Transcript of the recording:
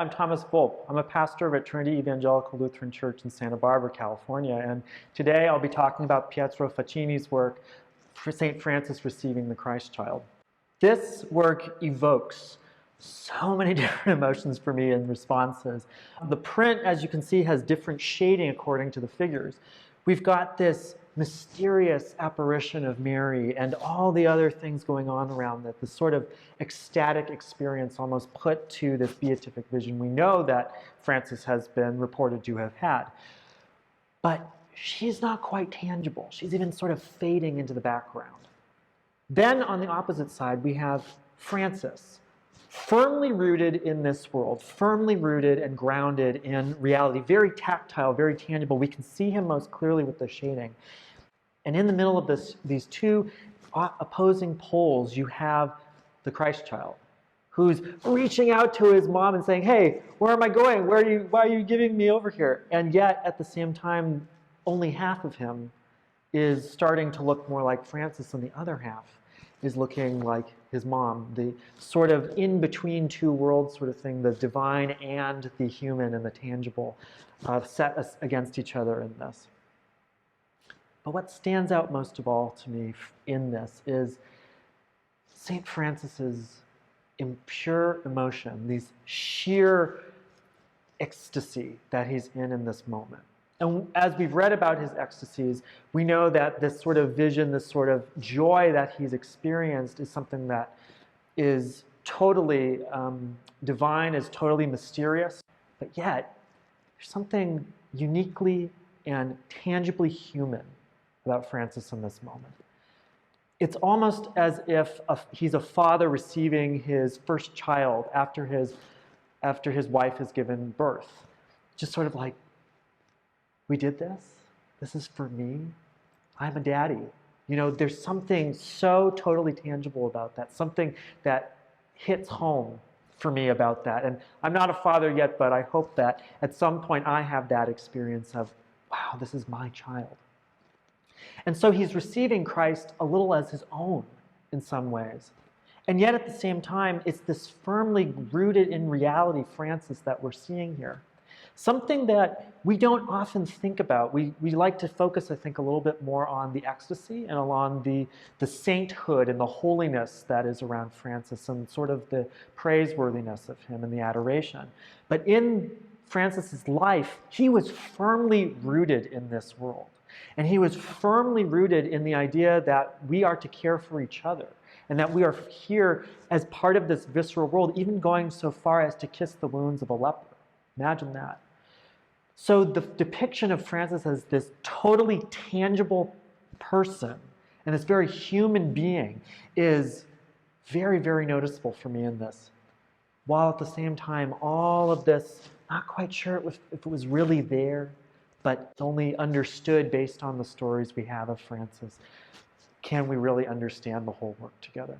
I'm Thomas Voelp. I'm a pastor at Trinity Evangelical Lutheran Church in Santa Barbara, California, and today I'll be talking about Pietro Faccini's work, for St. Francis Receiving the Christ Child. This work evokes so many different emotions for me and responses. The print, as you can see, has different shading according to the figures. We've got this mysterious apparition of Mary and all the other things going on around it, this sort of ecstatic experience almost put to this beatific vision we know that Francis has been reported to have had. But she's not quite tangible. She's even sort of fading into the background. Then on the opposite side, we have Francis, firmly rooted in this world, firmly rooted and grounded in reality, very tactile, very tangible. We can see him most clearly with the shading. And in the middle of these two opposing poles, you have the Christ child, who's reaching out to his mom and saying, "Hey, where am I going? Why are you giving me over here?" And yet, at the same time, only half of him is starting to look more like Francis, and the other half is looking like his mom, the sort of in-between two worlds sort of thing, the divine and the human and the tangible set us against each other in this. But what stands out most of all to me in this is St. Francis's pure emotion, these sheer ecstasy that he's in this moment. And as we've read about his ecstasies, we know that this sort of vision, this sort of joy that he's experienced is something that is totally divine, is totally mysterious. But yet, there's something uniquely and tangibly human about Francis in this moment. It's almost as if he's a father receiving his first child after his wife has given birth. Just sort of like, we did this. This is for me. I'm a daddy. You know, there's something so totally tangible about that, something that hits home for me about that. And I'm not a father yet, but I hope that at some point I have that experience of, wow, this is my child. And so he's receiving Christ a little as his own in some ways. And yet at the same time, it's this firmly rooted in reality Francis that we're seeing here. Something that we don't often think about. We like to focus, I think, a little bit more on the ecstasy and on the sainthood and the holiness that is around Francis and sort of the praiseworthiness of him and the adoration. But in Francis's life, he was firmly rooted in this world. And he was firmly rooted in the idea that we are to care for each other and that we are here as part of this visceral world, even going so far as to kiss the wounds of a leper. Imagine that. So the depiction of Francis as this totally tangible person and this very human being is very, very noticeable for me in this. While at the same time, all of this, not quite sure if it was really there, but only understood based on the stories we have of Francis. Can we really understand the whole work together?